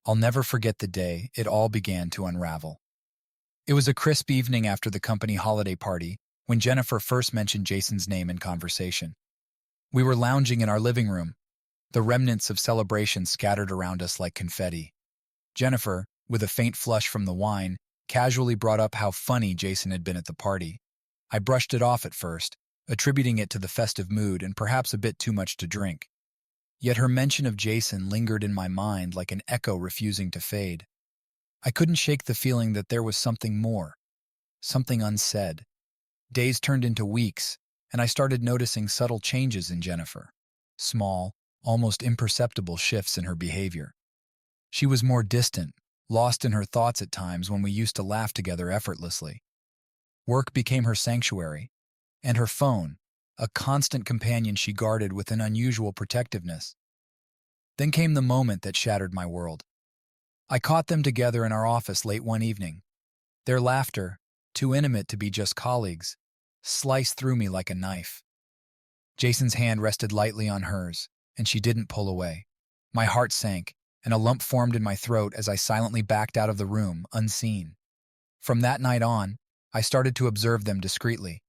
I'll never forget the day it all began to unravel. It was a crisp evening after the company holiday party when Jennifer first mentioned Jason's name in conversation. We were lounging in our living room, the remnants of celebration scattered around us like confetti. Jennifer, with a faint flush from the wine, casually brought up how funny Jason had been at the party. I brushed it off at first, attributing it to the festive mood and perhaps a bit too much to drink. Yet her mention of Jason lingered in my mind like an echo refusing to fade. I couldn't shake the feeling that there was something more, something unsaid. Days turned into weeks, and I started noticing subtle changes in Jennifer. Small, almost imperceptible shifts in her behavior. She was more distant, lost in her thoughts at times when we used to laugh together effortlessly. Work became her sanctuary, and her phone, a constant companion she guarded with an unusual protectiveness. Then came the moment that shattered my world. I caught them together in our office late one evening. Their laughter, too intimate to be just colleagues, sliced through me like a knife. Jason's hand rested lightly on hers, and she didn't pull away. My heart sank, and a lump formed in my throat as I silently backed out of the room, unseen. From that night on, I started to observe them discreetly.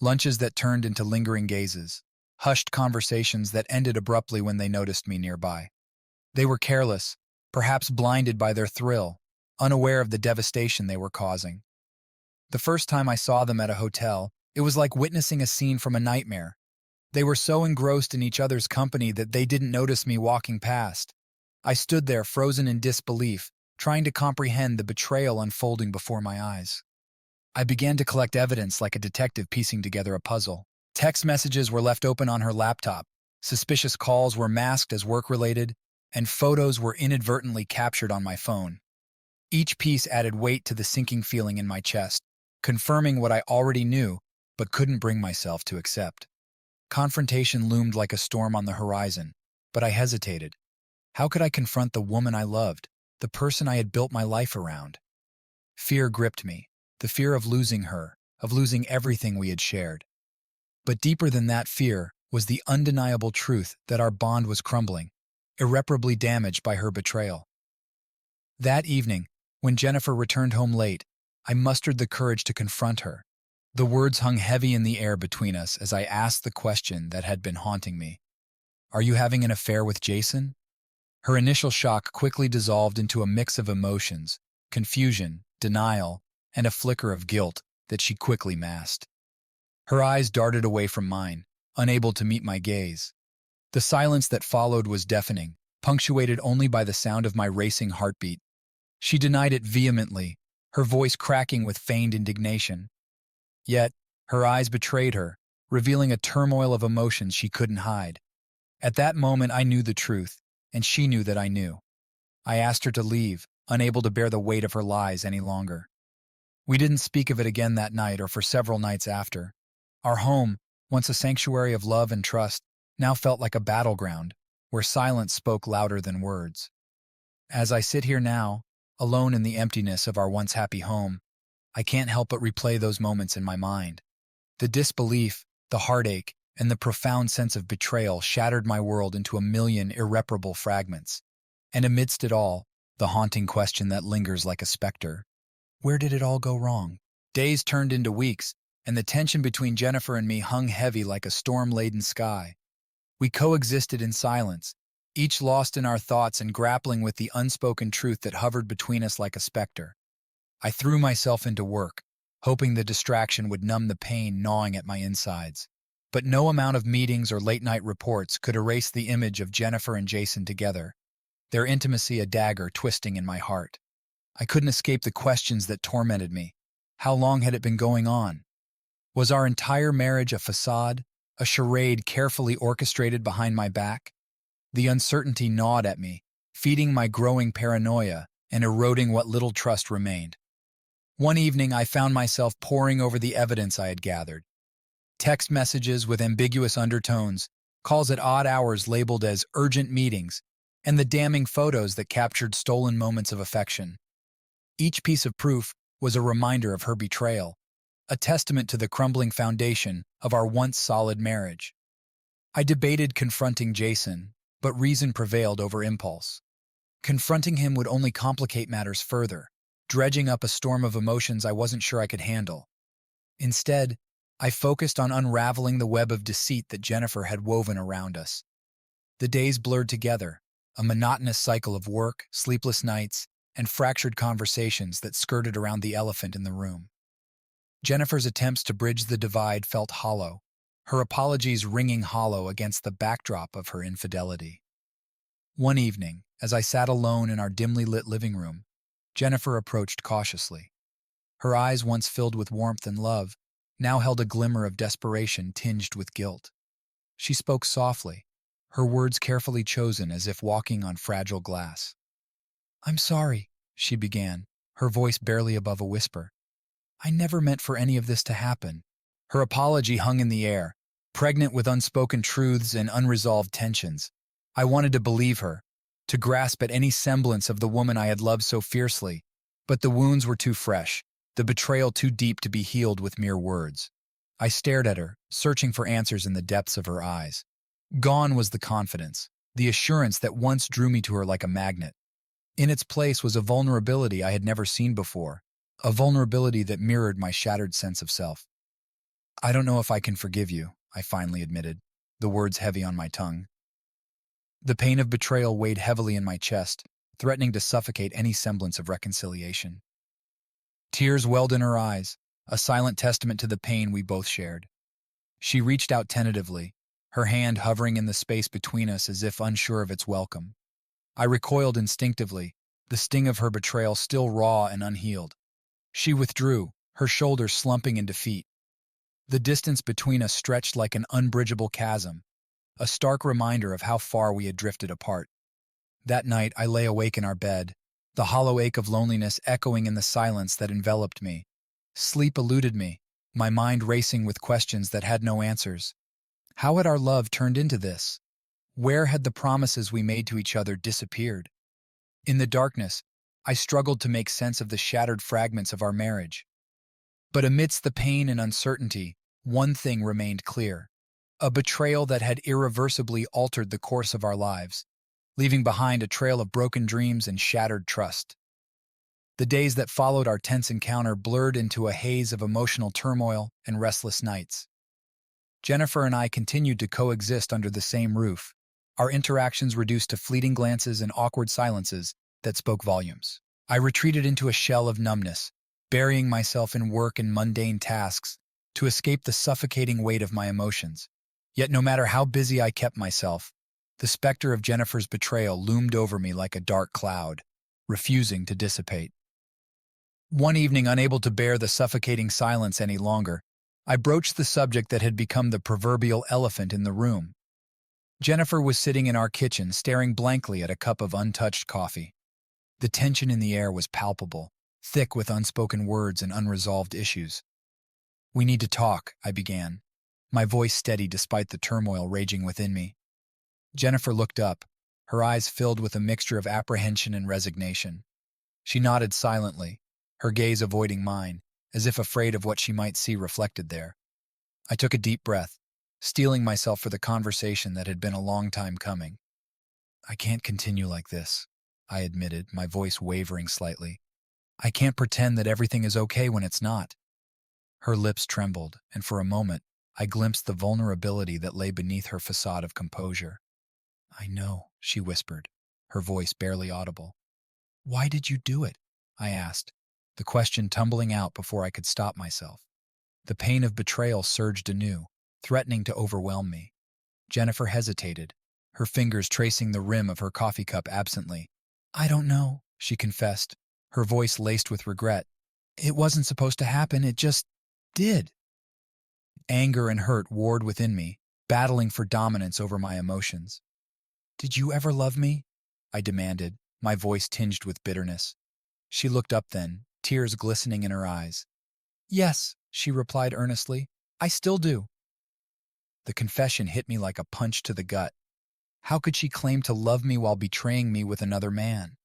Lunches that turned into lingering gazes, hushed conversations that ended abruptly when they noticed me nearby. They were careless, perhaps blinded by their thrill, unaware of the devastation they were causing. The first time I saw them at a hotel, it was like witnessing a scene from a nightmare. They were so engrossed in each other's company that they didn't notice me walking past. I stood there frozen in disbelief, trying to comprehend the betrayal unfolding before my eyes. I began to collect evidence like a detective piecing together a puzzle. Text messages were left open on her laptop, suspicious calls were masked as work-related, and photos were inadvertently captured on my phone. Each piece added weight to the sinking feeling in my chest, confirming what I already knew but couldn't bring myself to accept. Confrontation loomed like a storm on the horizon, but I hesitated. How could I confront the woman I loved, the person I had built my life around? Fear gripped me, the fear of losing her, of losing everything we had shared. But deeper than that fear was the undeniable truth that our bond was crumbling, irreparably damaged by her betrayal. That evening, when Jennifer returned home late, I mustered the courage to confront her. The words hung heavy in the air between us as I asked the question that had been haunting me. "Are you having an affair with Jason?" Her initial shock quickly dissolved into a mix of emotions, confusion, denial, and a flicker of guilt that she quickly masked. Her eyes darted away from mine, unable to meet my gaze. The silence that followed was deafening, punctuated only by the sound of my racing heartbeat. She denied it vehemently, her voice cracking with feigned indignation. Yet, her eyes betrayed her, revealing a turmoil of emotions she couldn't hide. At that moment I knew the truth, and she knew that I knew. I asked her to leave, unable to bear the weight of her lies any longer. We didn't speak of it again that night or for several nights after. Our home, once a sanctuary of love and trust, now felt like a battleground, where silence spoke louder than words. As I sit here now, alone in the emptiness of our once happy home, I can't help but replay those moments in my mind. The disbelief, the heartache, and the profound sense of betrayal shattered my world into a million irreparable fragments. And amidst it all, the haunting question that lingers like a specter: where did it all go wrong? Days turned into weeks, and the tension between Jennifer and me hung heavy like a storm-laden sky. We coexisted in silence, each lost in our thoughts and grappling with the unspoken truth that hovered between us like a specter. I threw myself into work, hoping the distraction would numb the pain gnawing at my insides. But no amount of meetings or late-night reports could erase the image of Jennifer and Jason together, their intimacy a dagger twisting in my heart. I couldn't escape the questions that tormented me. How long had it been going on? Was our entire marriage a facade, a charade carefully orchestrated behind my back? The uncertainty gnawed at me, feeding my growing paranoia and eroding what little trust remained. One evening, I found myself poring over the evidence I had gathered. Text messages with ambiguous undertones, calls at odd hours labeled as urgent meetings, and the damning photos that captured stolen moments of affection. Each piece of proof was a reminder of her betrayal, a testament to the crumbling foundation of our once solid marriage. I debated confronting Jason, but reason prevailed over impulse. Confronting him would only complicate matters further, dredging up a storm of emotions I wasn't sure I could handle. Instead, I focused on unraveling the web of deceit that Jennifer had woven around us. The days blurred together, a monotonous cycle of work, sleepless nights, and fractured conversations that skirted around the elephant in the room. Jennifer's attempts to bridge the divide felt hollow, her apologies ringing hollow against the backdrop of her infidelity. One evening, as I sat alone in our dimly lit living room, Jennifer approached cautiously. Her eyes, once filled with warmth and love, now held a glimmer of desperation tinged with guilt. She spoke softly, her words carefully chosen as if walking on fragile glass. "I'm sorry," she began, her voice barely above a whisper. "I never meant for any of this to happen." Her apology hung in the air, pregnant with unspoken truths and unresolved tensions. I wanted to believe her, to grasp at any semblance of the woman I had loved so fiercely, but the wounds were too fresh, the betrayal too deep to be healed with mere words. I stared at her, searching for answers in the depths of her eyes. Gone was the confidence, the assurance that once drew me to her like a magnet. In its place was a vulnerability I had never seen before, a vulnerability that mirrored my shattered sense of self. "I don't know if I can forgive you," I finally admitted, the words heavy on my tongue. The pain of betrayal weighed heavily in my chest, threatening to suffocate any semblance of reconciliation. Tears welled in her eyes, a silent testament to the pain we both shared. She reached out tentatively, her hand hovering in the space between us as if unsure of its welcome. I recoiled instinctively, the sting of her betrayal still raw and unhealed. She withdrew, her shoulders slumping in defeat. The distance between us stretched like an unbridgeable chasm, a stark reminder of how far we had drifted apart. That night I lay awake in our bed, the hollow ache of loneliness echoing in the silence that enveloped me. Sleep eluded me, my mind racing with questions that had no answers. How had our love turned into this? Where had the promises we made to each other disappeared? In the darkness, I struggled to make sense of the shattered fragments of our marriage. But amidst the pain and uncertainty, one thing remained clear: a betrayal that had irreversibly altered the course of our lives, leaving behind a trail of broken dreams and shattered trust. The days that followed our tense encounter blurred into a haze of emotional turmoil and restless nights. Jennifer and I continued to coexist under the same roof, our interactions reduced to fleeting glances and awkward silences that spoke volumes. I retreated into a shell of numbness, burying myself in work and mundane tasks to escape the suffocating weight of my emotions. Yet no matter how busy I kept myself, the specter of Jennifer's betrayal loomed over me like a dark cloud, refusing to dissipate. One evening, unable to bear the suffocating silence any longer, I broached the subject that had become the proverbial elephant in the room. Jennifer was sitting in our kitchen, staring blankly at a cup of untouched coffee. The tension in the air was palpable, thick with unspoken words and unresolved issues. "We need to talk," I began, my voice steady despite the turmoil raging within me. Jennifer looked up, her eyes filled with a mixture of apprehension and resignation. She nodded silently, her gaze avoiding mine, as if afraid of what she might see reflected there. I took a deep breath, steeling myself for the conversation that had been a long time coming. "I can't continue like this," I admitted, my voice wavering slightly. "I can't pretend that everything is okay when it's not." Her lips trembled, and for a moment, I glimpsed the vulnerability that lay beneath her facade of composure. "I know," she whispered, her voice barely audible. "Why did you do it?" I asked, the question tumbling out before I could stop myself. The pain of betrayal surged anew, threatening to overwhelm me. Jennifer hesitated, her fingers tracing the rim of her coffee cup absently. "I don't know," she confessed, her voice laced with regret. "It wasn't supposed to happen, it just did." Anger and hurt warred within me, battling for dominance over my emotions. "Did you ever love me?" I demanded, my voice tinged with bitterness. She looked up then, tears glistening in her eyes. "Yes," she replied earnestly, "I still do." The confession hit me like a punch to the gut. How could she claim to love me while betraying me with another man?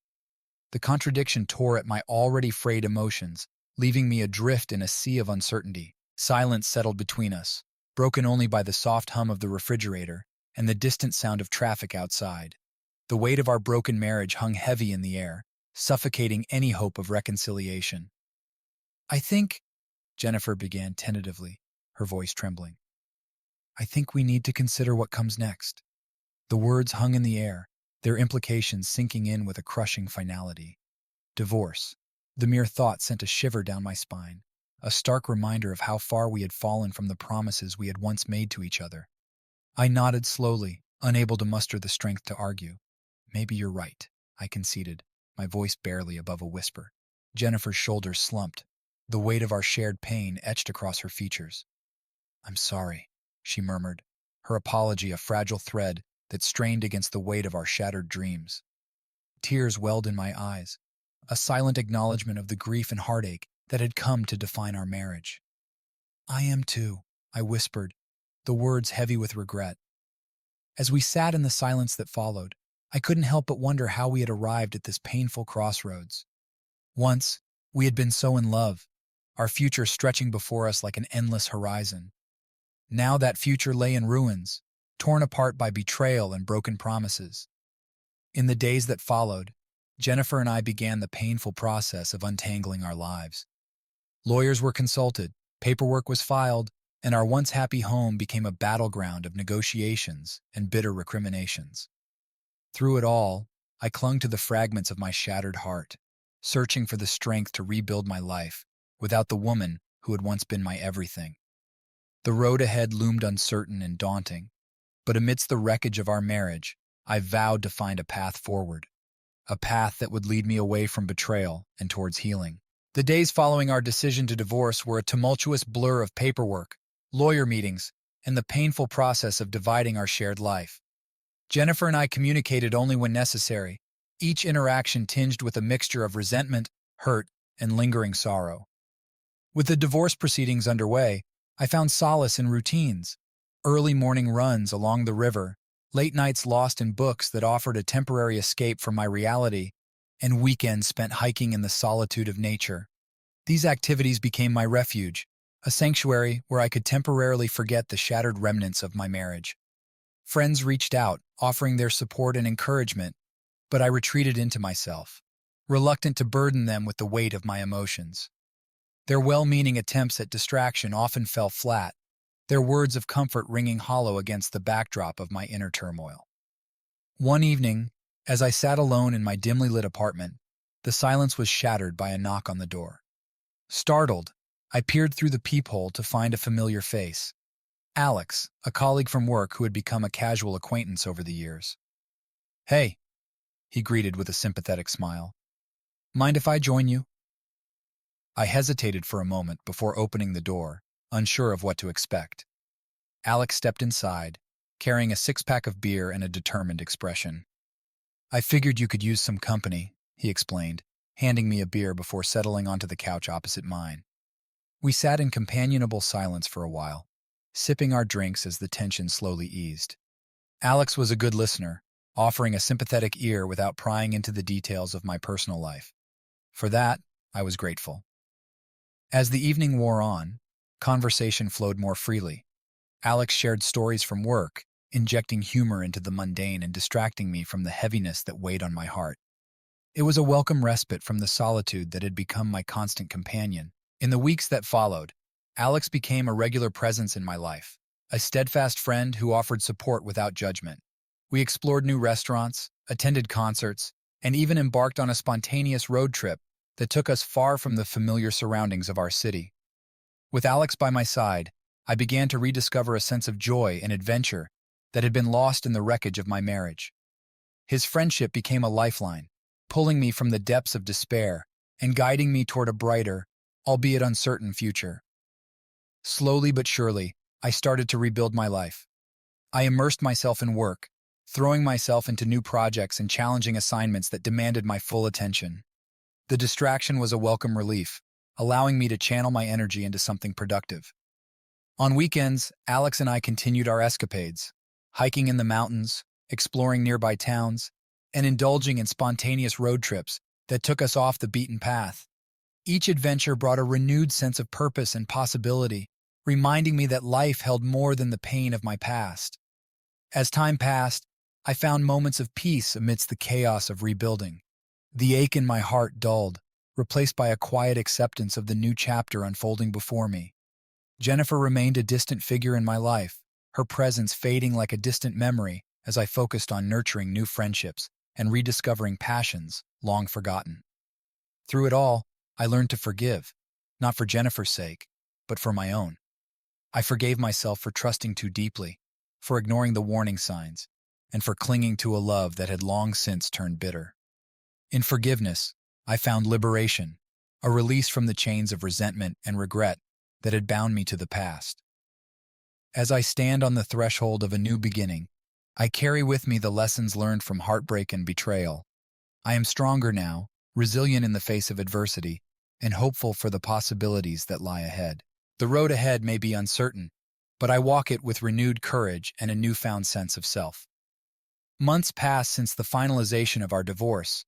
The contradiction tore at my already frayed emotions, leaving me adrift in a sea of uncertainty. Silence settled between us, broken only by the soft hum of the refrigerator and the distant sound of traffic outside. The weight of our broken marriage hung heavy in the air, suffocating any hope of reconciliation. "I think," Jennifer began tentatively, her voice trembling, "I think we need to consider what comes next." The words hung in the air, their implications sinking in with a crushing finality. Divorce. The mere thought sent a shiver down my spine, a stark reminder of how far we had fallen from the promises we had once made to each other. I nodded slowly, unable to muster the strength to argue. "Maybe you're right," I conceded, my voice barely above a whisper. Jennifer's shoulders slumped, the weight of our shared pain etched across her features. "I'm sorry," she murmured, her apology a fragile thread that strained against the weight of our shattered dreams. Tears welled in my eyes, a silent acknowledgement of the grief and heartache that had come to define our marriage. "I am too," I whispered, the words heavy with regret. As we sat in the silence that followed, I couldn't help but wonder how we had arrived at this painful crossroads. Once, we had been so in love, our future stretching before us like an endless horizon. Now that future lay in ruins, torn apart by betrayal and broken promises. In the days that followed, Jennifer and I began the painful process of untangling our lives. Lawyers were consulted, paperwork was filed, and our once happy home became a battleground of negotiations and bitter recriminations. Through it all, I clung to the fragments of my shattered heart, searching for the strength to rebuild my life without the woman who had once been my everything. The road ahead loomed uncertain and daunting, but amidst the wreckage of our marriage, I vowed to find a path forward, a path that would lead me away from betrayal and towards healing. The days following our decision to divorce were a tumultuous blur of paperwork, lawyer meetings, and the painful process of dividing our shared life. Jennifer and I communicated only when necessary, each interaction tinged with a mixture of resentment, hurt, and lingering sorrow. With the divorce proceedings underway, I found solace in routines, early morning runs along the river, late nights lost in books that offered a temporary escape from my reality, and weekends spent hiking in the solitude of nature. These activities became my refuge, a sanctuary where I could temporarily forget the shattered remnants of my marriage. Friends reached out, offering their support and encouragement, but I retreated into myself, reluctant to burden them with the weight of my emotions. Their well-meaning attempts at distraction often fell flat, their words of comfort ringing hollow against the backdrop of my inner turmoil. One evening, as I sat alone in my dimly lit apartment, the silence was shattered by a knock on the door. Startled, I peered through the peephole to find a familiar face. Alex, a colleague from work who had become a casual acquaintance over the years. "Hey," he greeted with a sympathetic smile. "Mind if I join you?" I hesitated for a moment before opening the door, unsure of what to expect. Alex stepped inside, carrying a six-pack of beer and a determined expression. "I figured you could use some company," he explained, handing me a beer before settling onto the couch opposite mine. We sat in companionable silence for a while, sipping our drinks as the tension slowly eased. Alex was a good listener, offering a sympathetic ear without prying into the details of my personal life. For that, I was grateful. As the evening wore on, conversation flowed more freely. Alex shared stories from work, injecting humor into the mundane and distracting me from the heaviness that weighed on my heart. It was a welcome respite from the solitude that had become my constant companion. In the weeks that followed, Alex became a regular presence in my life, a steadfast friend who offered support without judgment. We explored new restaurants, attended concerts, and even embarked on a spontaneous road trip that took us far from the familiar surroundings of our city. With Alex by my side, I began to rediscover a sense of joy and adventure that had been lost in the wreckage of my marriage. His friendship became a lifeline, pulling me from the depths of despair and guiding me toward a brighter, albeit uncertain future. Slowly but surely, I started to rebuild my life. I immersed myself in work, throwing myself into new projects and challenging assignments that demanded my full attention. The distraction was a welcome relief, allowing me to channel my energy into something productive. On weekends, Alex and I continued our escapades, hiking in the mountains, exploring nearby towns, and indulging in spontaneous road trips that took us off the beaten path. Each adventure brought a renewed sense of purpose and possibility, reminding me that life held more than the pain of my past. As time passed, I found moments of peace amidst the chaos of rebuilding. The ache in my heart dulled, replaced by a quiet acceptance of the new chapter unfolding before me. Jennifer remained a distant figure in my life, her presence fading like a distant memory as I focused on nurturing new friendships and rediscovering passions long forgotten. Through it all, I learned to forgive, not for Jennifer's sake, but for my own. I forgave myself for trusting too deeply, for ignoring the warning signs, and for clinging to a love that had long since turned bitter. In forgiveness, I found liberation, a release from the chains of resentment and regret that had bound me to the past. As I stand on the threshold of a new beginning, I carry with me the lessons learned from heartbreak and betrayal. I am stronger now, resilient in the face of adversity, and hopeful for the possibilities that lie ahead. The road ahead may be uncertain, but I walk it with renewed courage and a newfound sense of self. Months passed since the finalization of our divorce,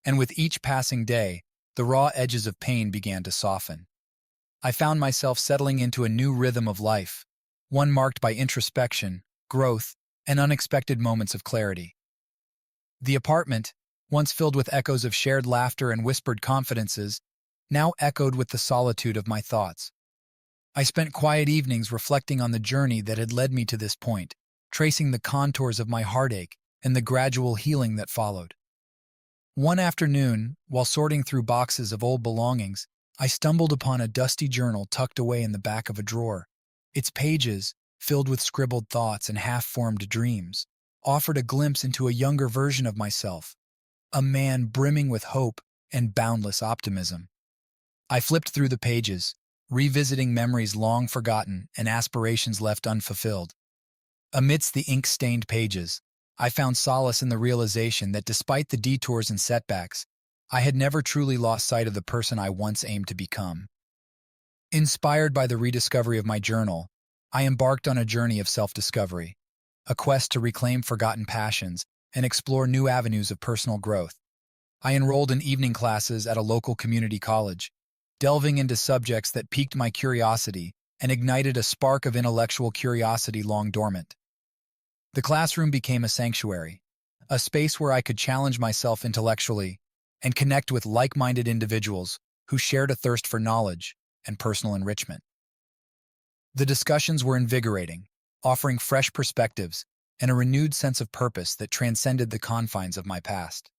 and with each passing day, the raw edges of pain began to soften. I found myself settling into a new rhythm of life, one marked by introspection, growth, and unexpected moments of clarity. The apartment, once filled with echoes of shared laughter and whispered confidences, now echoed with the solitude of my thoughts. I spent quiet evenings reflecting on the journey that had led me to this point, tracing the contours of my heartache and the gradual healing that followed. One afternoon, while sorting through boxes of old belongings, I stumbled upon a dusty journal tucked away in the back of a drawer. Its pages, filled with scribbled thoughts and half-formed dreams, offered a glimpse into a younger version of myself, a man brimming with hope and boundless optimism. I flipped through the pages, revisiting memories long forgotten and aspirations left unfulfilled. Amidst the ink-stained pages, I found solace in the realization that despite the detours and setbacks, I had never truly lost sight of the person I once aimed to become. Inspired by the rediscovery of my journal, I embarked on a journey of self-discovery, a quest to reclaim forgotten passions and explore new avenues of personal growth. I enrolled in evening classes at a local community college, delving into subjects that piqued my curiosity and ignited a spark of intellectual curiosity long dormant. The classroom became a sanctuary, a space where I could challenge myself intellectually and connect with like-minded individuals who shared a thirst for knowledge and personal enrichment. The discussions were invigorating, offering fresh perspectives and a renewed sense of purpose that transcended the confines of my past.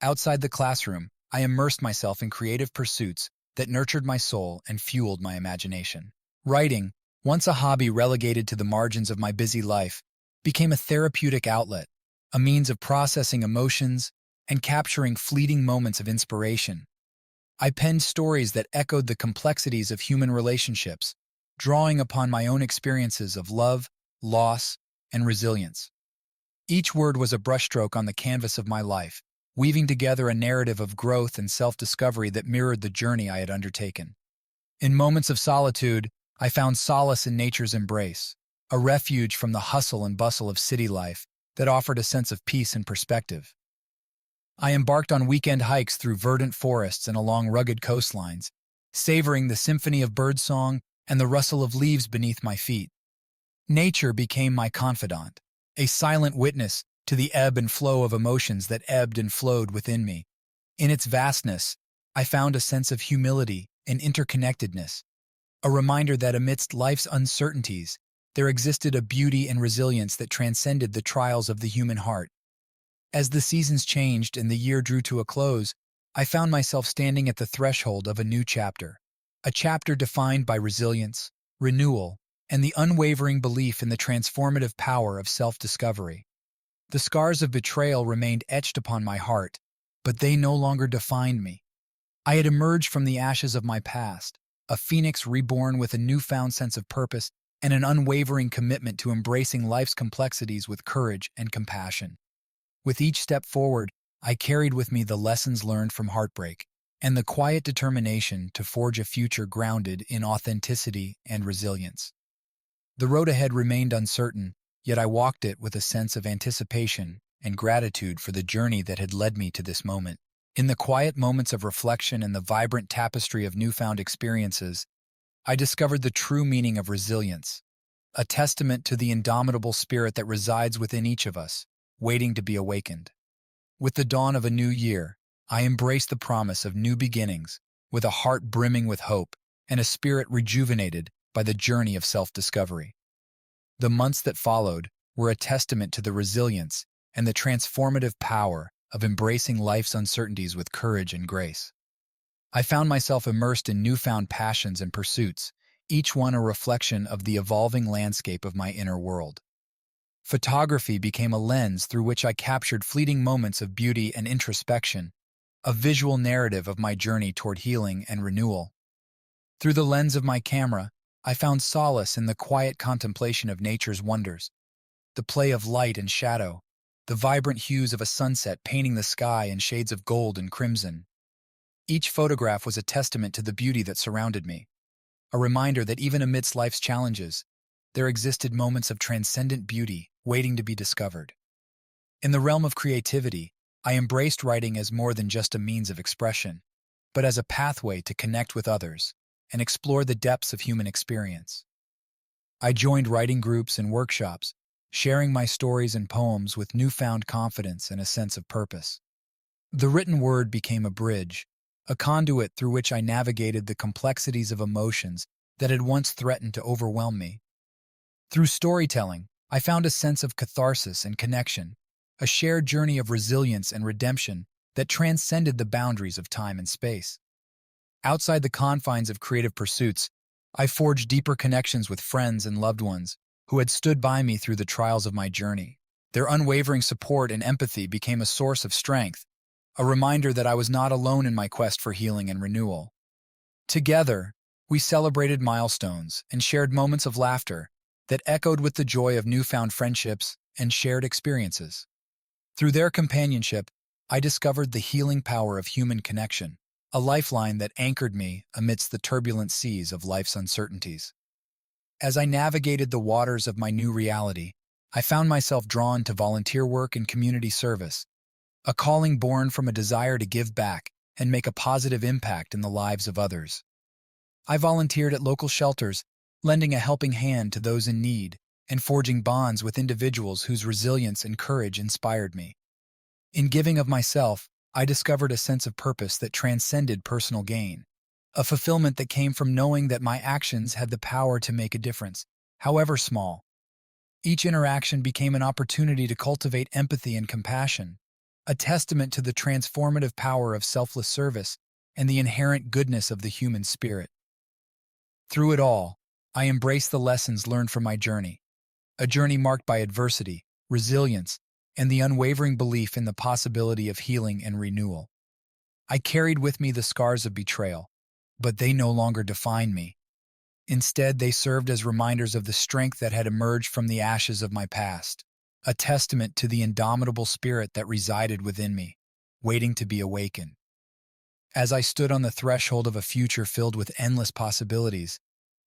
Outside the classroom, I immersed myself in creative pursuits that nurtured my soul and fueled my imagination. Writing, once a hobby relegated to the margins of my busy life, became a therapeutic outlet, a means of processing emotions and capturing fleeting moments of inspiration. I penned stories that echoed the complexities of human relationships, drawing upon my own experiences of love, loss, and resilience. Each word was a brushstroke on the canvas of my life, weaving together a narrative of growth and self-discovery that mirrored the journey I had undertaken. In moments of solitude, I found solace in nature's embrace, a refuge from the hustle and bustle of city life that offered a sense of peace and perspective. I embarked on weekend hikes through verdant forests and along rugged coastlines, savoring the symphony of birdsong and the rustle of leaves beneath my feet. Nature became my confidant, a silent witness to the ebb and flow of emotions that ebbed and flowed within me. In its vastness, I found a sense of humility and interconnectedness, a reminder that amidst life's uncertainties, there existed a beauty and resilience that transcended the trials of the human heart. As the seasons changed and the year drew to a close, I found myself standing at the threshold of a new chapter, a chapter defined by resilience, renewal, and the unwavering belief in the transformative power of self-discovery. The scars of betrayal remained etched upon my heart, but they no longer defined me. I had emerged from the ashes of my past, a phoenix reborn with a newfound sense of purpose and an unwavering commitment to embracing life's complexities with courage and compassion. With each step forward, I carried with me the lessons learned from heartbreak and the quiet determination to forge a future grounded in authenticity and resilience. The road ahead remained uncertain, yet I walked it with a sense of anticipation and gratitude for the journey that had led me to this moment. In the quiet moments of reflection and the vibrant tapestry of newfound experiences, I discovered the true meaning of resilience, a testament to the indomitable spirit that resides within each of us. waiting to be awakened. With the dawn of a new year, I embraced the promise of new beginnings, with a heart brimming with hope and a spirit rejuvenated by the journey of self-discovery. The months that followed were a testament to the resilience and the transformative power of embracing life's uncertainties with courage and grace. I found myself immersed in newfound passions and pursuits, each one a reflection of the evolving landscape of my inner world. Photography became a lens through which I captured fleeting moments of beauty and introspection, a visual narrative of my journey toward healing and renewal. Through the lens of my camera, I found solace in the quiet contemplation of nature's wonders, the play of light and shadow, the vibrant hues of a sunset painting the sky in shades of gold and crimson. Each photograph was a testament to the beauty that surrounded me, a reminder that even amidst life's challenges, there existed moments of transcendent beauty waiting to be discovered. In the realm of creativity, I embraced writing as more than just a means of expression, but as a pathway to connect with others and explore the depths of human experience. I joined writing groups and workshops, sharing my stories and poems with newfound confidence and a sense of purpose. The written word became a bridge, a conduit through which I navigated the complexities of emotions that had once threatened to overwhelm me. Through storytelling, I found a sense of catharsis and connection, a shared journey of resilience and redemption that transcended the boundaries of time and space. Outside the confines of creative pursuits, I forged deeper connections with friends and loved ones who had stood by me through the trials of my journey. Their unwavering support and empathy became a source of strength, a reminder that I was not alone in my quest for healing and renewal. Together, we celebrated milestones and shared moments of laughter that echoed with the joy of newfound friendships and shared experiences. Through their companionship, I discovered the healing power of human connection, a lifeline that anchored me amidst the turbulent seas of life's uncertainties. As I navigated the waters of my new reality, I found myself drawn to volunteer work and community service, a calling born from a desire to give back and make a positive impact in the lives of others. I volunteered at local shelters, lending a helping hand to those in need and forging bonds with individuals whose resilience and courage inspired me. In giving of myself, I discovered a sense of purpose that transcended personal gain, a fulfillment that came from knowing that my actions had the power to make a difference, however small. Each interaction became an opportunity to cultivate empathy and compassion, a testament to the transformative power of selfless service and the inherent goodness of the human spirit. Through it all, I embraced the lessons learned from my journey, a journey marked by adversity, resilience, and the unwavering belief in the possibility of healing and renewal. I carried with me the scars of betrayal, but they no longer defined me. Instead, they served as reminders of the strength that had emerged from the ashes of my past, a testament to the indomitable spirit that resided within me, waiting to be awakened. As I stood on the threshold of a future filled with endless possibilities,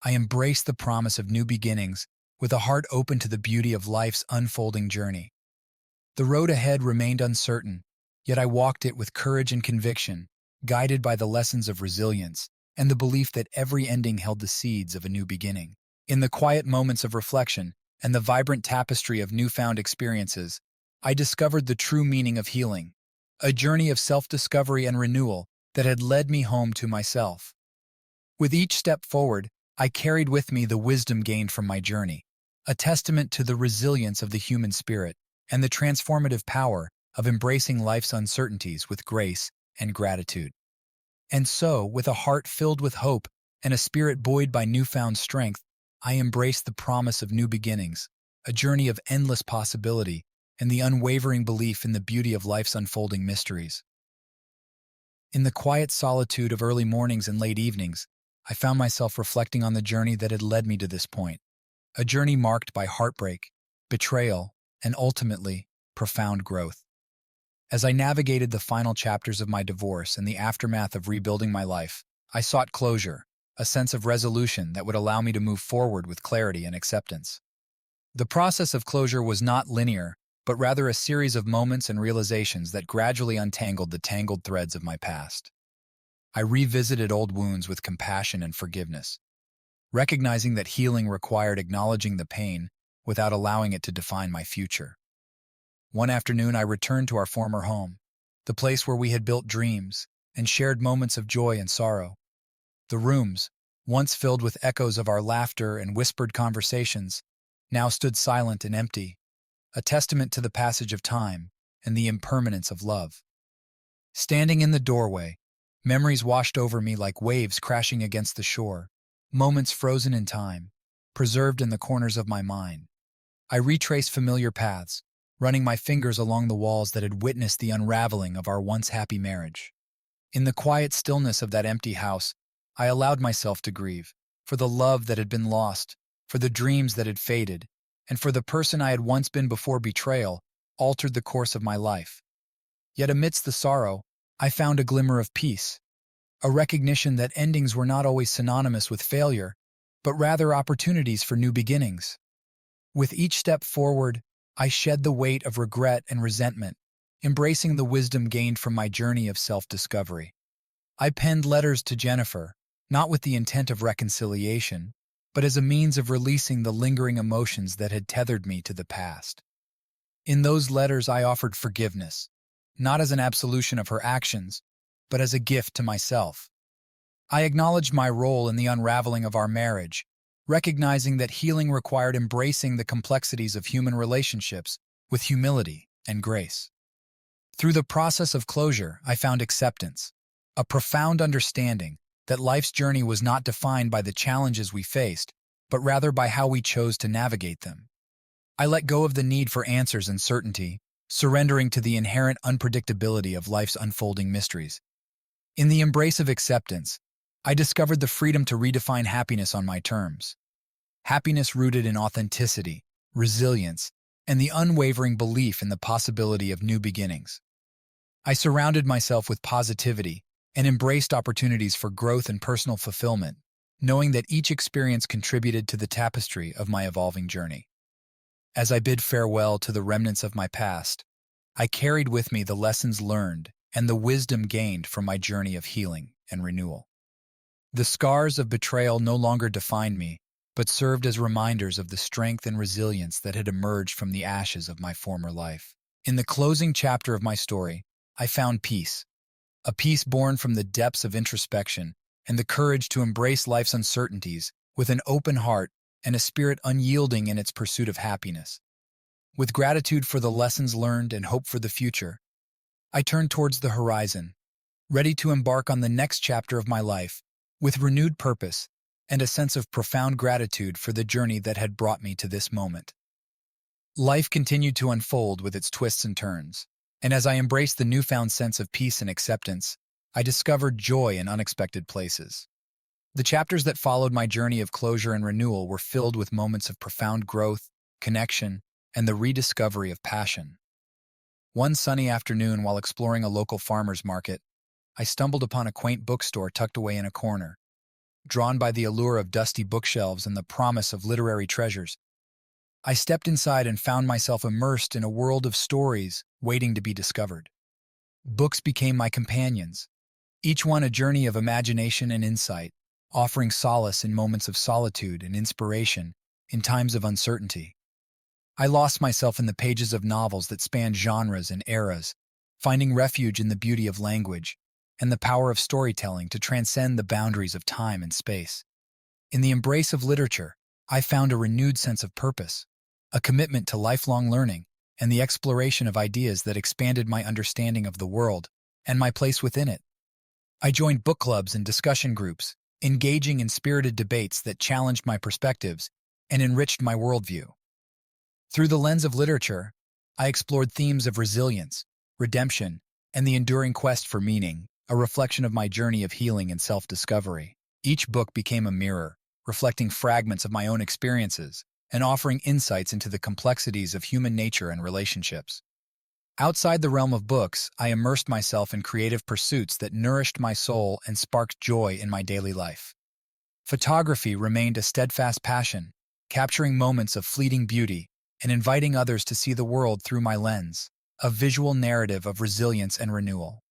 I embraced the promise of new beginnings with a heart open to the beauty of life's unfolding journey. The road ahead remained uncertain, yet I walked it with courage and conviction, guided by the lessons of resilience and the belief that every ending held the seeds of a new beginning. In the quiet moments of reflection and the vibrant tapestry of newfound experiences, I discovered the true meaning of healing, a journey of self-discovery and renewal that had led me home to myself. With each step forward, I carried with me the wisdom gained from my journey, a testament to the resilience of the human spirit and the transformative power of embracing life's uncertainties with grace and gratitude. And so, with a heart filled with hope and a spirit buoyed by newfound strength, I embraced the promise of new beginnings, a journey of endless possibility, and the unwavering belief in the beauty of life's unfolding mysteries. In the quiet solitude of early mornings and late evenings, I found myself reflecting on the journey that had led me to this point, a journey marked by heartbreak, betrayal, and ultimately, profound growth. As I navigated the final chapters of my divorce and the aftermath of rebuilding my life, I sought closure, a sense of resolution that would allow me to move forward with clarity and acceptance. The process of closure was not linear, but rather a series of moments and realizations that gradually untangled the tangled threads of my past. I revisited old wounds with compassion and forgiveness, recognizing that healing required acknowledging the pain without allowing it to define my future. One afternoon, I returned to our former home, the place where we had built dreams and shared moments of joy and sorrow. The rooms, once filled with echoes of our laughter and whispered conversations, now stood silent and empty, a testament to the passage of time and the impermanence of love. Standing in the doorway, memories washed over me like waves crashing against the shore, moments frozen in time, preserved in the corners of my mind. I retraced familiar paths, running my fingers along the walls that had witnessed the unraveling of our once happy marriage. In the quiet stillness of that empty house, I allowed myself to grieve, for the love that had been lost, for the dreams that had faded, and for the person I had once been before betrayal altered the course of my life. Yet amidst the sorrow, I found a glimmer of peace, a recognition that endings were not always synonymous with failure, but rather opportunities for new beginnings. With each step forward, I shed the weight of regret and resentment, embracing the wisdom gained from my journey of self-discovery. I penned letters to Jennifer, not with the intent of reconciliation, but as a means of releasing the lingering emotions that had tethered me to the past. In those letters, I offered forgiveness, not as an absolution of her actions, but as a gift to myself. I acknowledged my role in the unraveling of our marriage, recognizing that healing required embracing the complexities of human relationships with humility and grace. Through the process of closure, I found acceptance, a profound understanding that life's journey was not defined by the challenges we faced, but rather by how we chose to navigate them. I let go of the need for answers and certainty, surrendering to the inherent unpredictability of life's unfolding mysteries. In the embrace of acceptance, I discovered the freedom to redefine happiness on my terms. Happiness rooted in authenticity, resilience, and the unwavering belief in the possibility of new beginnings. I surrounded myself with positivity and embraced opportunities for growth and personal fulfillment, knowing that each experience contributed to the tapestry of my evolving journey. As I bid farewell to the remnants of my past, I carried with me the lessons learned and the wisdom gained from my journey of healing and renewal. The scars of betrayal no longer defined me, but served as reminders of the strength and resilience that had emerged from the ashes of my former life. In the closing chapter of my story, I found peace, a peace born from the depths of introspection and the courage to embrace life's uncertainties with an open heart and a spirit unyielding in its pursuit of happiness. With gratitude for the lessons learned and hope for the future, I turned towards the horizon, ready to embark on the next chapter of my life with renewed purpose and a sense of profound gratitude for the journey that had brought me to this moment. Life continued to unfold with its twists and turns, and as I embraced the newfound sense of peace and acceptance, I discovered joy in unexpected places. The chapters that followed my journey of closure and renewal were filled with moments of profound growth, connection, and the rediscovery of passion. One sunny afternoon, while exploring a local farmer's market, I stumbled upon a quaint bookstore tucked away in a corner. Drawn by the allure of dusty bookshelves and the promise of literary treasures, I stepped inside and found myself immersed in a world of stories waiting to be discovered. Books became my companions, each one a journey of imagination and insight, offering solace in moments of solitude and inspiration in times of uncertainty. I lost myself in the pages of novels that spanned genres and eras, finding refuge in the beauty of language and the power of storytelling to transcend the boundaries of time and space. In the embrace of literature, I found a renewed sense of purpose, a commitment to lifelong learning, and the exploration of ideas that expanded my understanding of the world and my place within it. I joined book clubs and discussion groups, engaging in spirited debates that challenged my perspectives and enriched my worldview. Through the lens of literature, I explored themes of resilience, redemption, and the enduring quest for meaning, a reflection of my journey of healing and self-discovery. Each book became a mirror, reflecting fragments of my own experiences and offering insights into the complexities of human nature and relationships. Outside the realm of books, I immersed myself in creative pursuits that nourished my soul and sparked joy in my daily life. Photography remained a steadfast passion, capturing moments of fleeting beauty and inviting others to see the world through my lens, a visual narrative of resilience and renewal.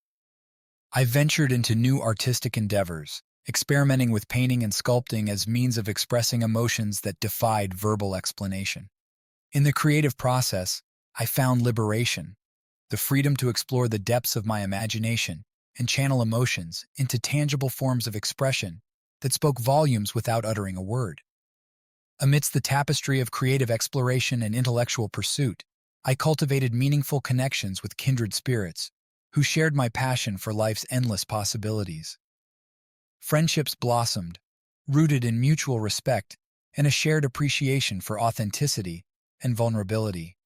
I ventured into new artistic endeavors, experimenting with painting and sculpting as means of expressing emotions that defied verbal explanation. In the creative process, I found liberation, the freedom to explore the depths of my imagination and channel emotions into tangible forms of expression that spoke volumes without uttering a word. Amidst the tapestry of creative exploration and intellectual pursuit, I cultivated meaningful connections with kindred spirits who shared my passion for life's endless possibilities. Friendships blossomed, rooted in mutual respect and a shared appreciation for authenticity and vulnerability.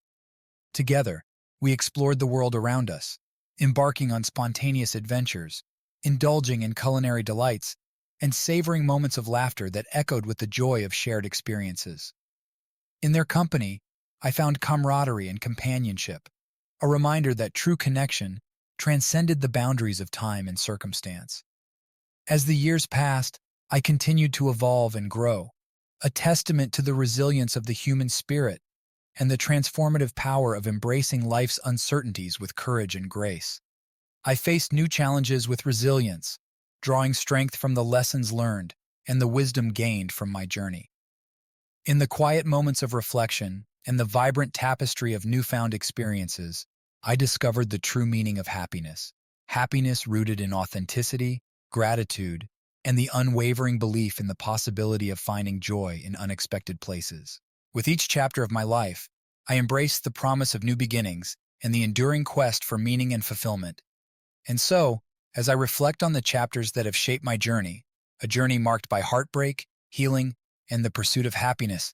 Together, we explored the world around us, embarking on spontaneous adventures, indulging in culinary delights, and savoring moments of laughter that echoed with the joy of shared experiences. In their company, I found camaraderie and companionship, a reminder that true connection transcended the boundaries of time and circumstance. As the years passed, I continued to evolve and grow, a testament to the resilience of the human spirit and the transformative power of embracing life's uncertainties with courage and grace. I faced new challenges with resilience, drawing strength from the lessons learned and the wisdom gained from my journey. In the quiet moments of reflection and the vibrant tapestry of newfound experiences, I discovered the true meaning of happiness. Happiness rooted in authenticity, gratitude, and the unwavering belief in the possibility of finding joy in unexpected places. With each chapter of my life, I embraced the promise of new beginnings and the enduring quest for meaning and fulfillment. And so, as I reflect on the chapters that have shaped my journey, a journey marked by heartbreak, healing, and the pursuit of happiness,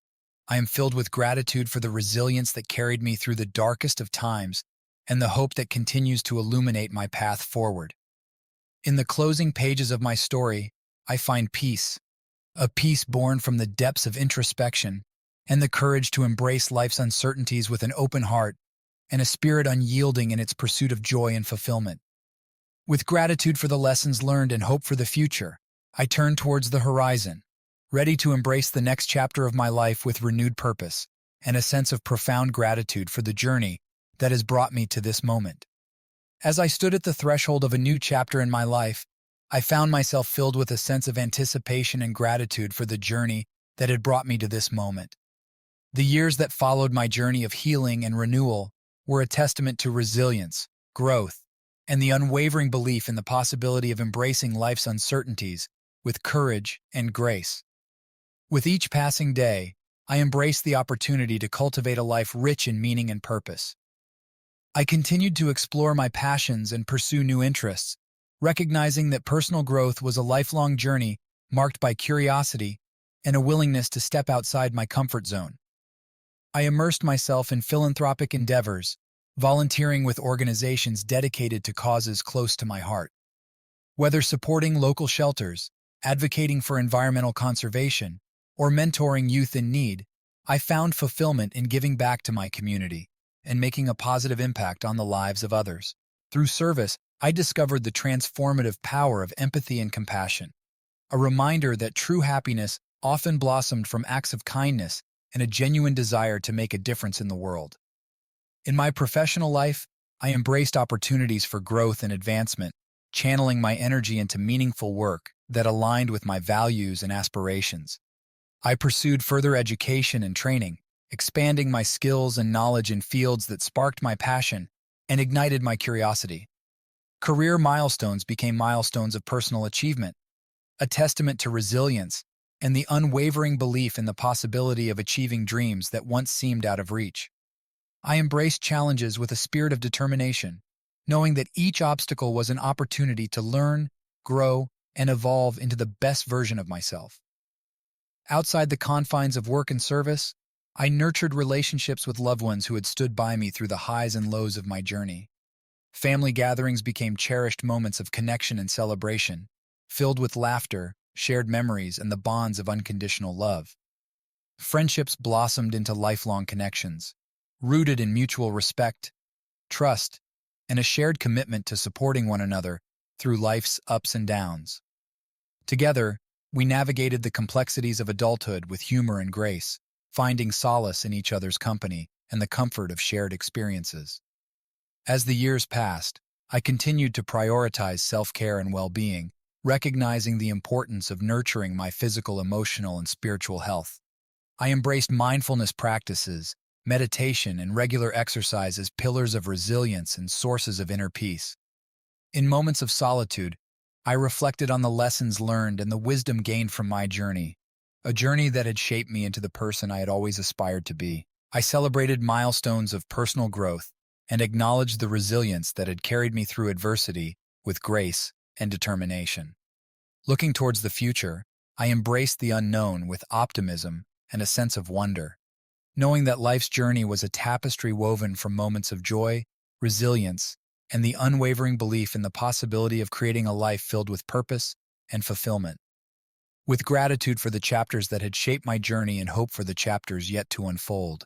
I am filled with gratitude for the resilience that carried me through the darkest of times and the hope that continues to illuminate my path forward. In the closing pages of my story, I find peace, a peace born from the depths of introspection and the courage to embrace life's uncertainties with an open heart and a spirit unyielding in its pursuit of joy and fulfillment. With gratitude for the lessons learned and hope for the future, I turn towards the horizon, ready to embrace the next chapter of my life with renewed purpose and a sense of profound gratitude for the journey that has brought me to this moment. As I stood at the threshold of a new chapter in my life, I found myself filled with a sense of anticipation and gratitude for the journey that had brought me to this moment. The years that followed my journey of healing and renewal were a testament to resilience, growth, and the unwavering belief in the possibility of embracing life's uncertainties with courage and grace. With each passing day, I embraced the opportunity to cultivate a life rich in meaning and purpose. I continued to explore my passions and pursue new interests, recognizing that personal growth was a lifelong journey marked by curiosity and a willingness to step outside my comfort zone. I immersed myself in philanthropic endeavors, volunteering with organizations dedicated to causes close to my heart. Whether supporting local shelters, advocating for environmental conservation, or mentoring youth in need, I found fulfillment in giving back to my community and making a positive impact on the lives of others. Through service, I discovered the transformative power of empathy and compassion, a reminder that true happiness often blossomed from acts of kindness and a genuine desire to make a difference in the world. In my professional life, I embraced opportunities for growth and advancement, channeling my energy into meaningful work that aligned with my values and aspirations. I pursued further education and training, expanding my skills and knowledge in fields that sparked my passion and ignited my curiosity. Career milestones became milestones of personal achievement, a testament to resilience and the unwavering belief in the possibility of achieving dreams that once seemed out of reach. I embraced challenges with a spirit of determination, knowing that each obstacle was an opportunity to learn, grow, and evolve into the best version of myself. Outside the confines of work and service, I nurtured relationships with loved ones who had stood by me through the highs and lows of my journey. Family gatherings became cherished moments of connection and celebration, filled with laughter, shared memories, and the bonds of unconditional love. Friendships blossomed into lifelong connections, rooted in mutual respect, trust, and a shared commitment to supporting one another through life's ups and downs. Together, we navigated the complexities of adulthood with humor and grace, finding solace in each other's company and the comfort of shared experiences. As the years passed, I continued to prioritize self-care and well-being, recognizing the importance of nurturing my physical, emotional, and spiritual health. I embraced mindfulness practices, meditation, and regular exercise as pillars of resilience and sources of inner peace. In moments of solitude, I reflected on the lessons learned and the wisdom gained from my journey, a journey that had shaped me into the person I had always aspired to be. I celebrated milestones of personal growth and acknowledged the resilience that had carried me through adversity with grace and determination. Looking towards the future, I embraced the unknown with optimism and a sense of wonder, knowing that life's journey was a tapestry woven from moments of joy, resilience, and the unwavering belief in the possibility of creating a life filled with purpose and fulfillment. With gratitude for the chapters that had shaped my journey and hope for the chapters yet to unfold,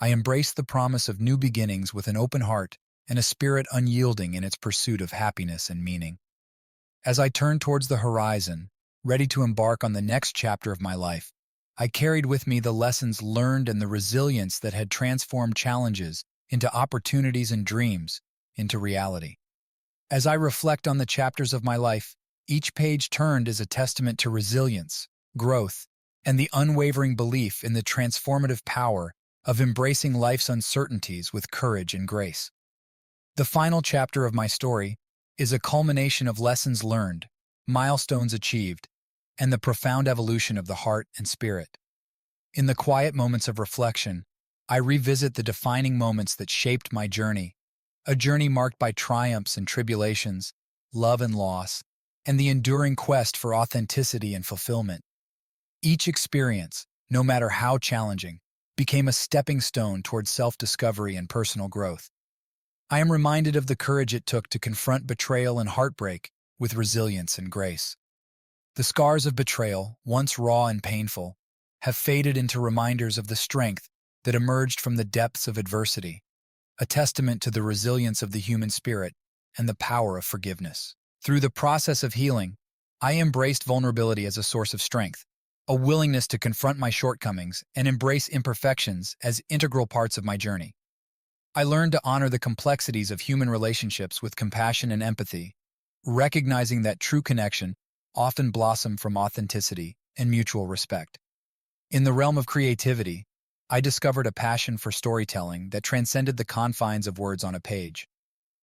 I embraced the promise of new beginnings with an open heart and a spirit unyielding in its pursuit of happiness and meaning. As I turned towards the horizon, ready to embark on the next chapter of my life, I carried with me the lessons learned and the resilience that had transformed challenges into opportunities and dreams into reality. As I reflect on the chapters of my life, each page turned is a testament to resilience, growth, and the unwavering belief in the transformative power of embracing life's uncertainties with courage and grace. The final chapter of my story is a culmination of lessons learned, milestones achieved, and the profound evolution of the heart and spirit. In the quiet moments of reflection, I revisit the defining moments that shaped my journey, a journey marked by triumphs and tribulations, love and loss, and the enduring quest for authenticity and fulfillment. Each experience, no matter how challenging, became a stepping stone towards self-discovery and personal growth. I am reminded of the courage it took to confront betrayal and heartbreak with resilience and grace. The scars of betrayal, once raw and painful, have faded into reminders of the strength that emerged from the depths of adversity, a testament to the resilience of the human spirit and the power of forgiveness. Through the process of healing, I embraced vulnerability as a source of strength, a willingness to confront my shortcomings and embrace imperfections as integral parts of my journey. I learned to honor the complexities of human relationships with compassion and empathy, recognizing that true connection often blossoms from authenticity and mutual respect. In the realm of creativity, I discovered a passion for storytelling that transcended the confines of words on a page.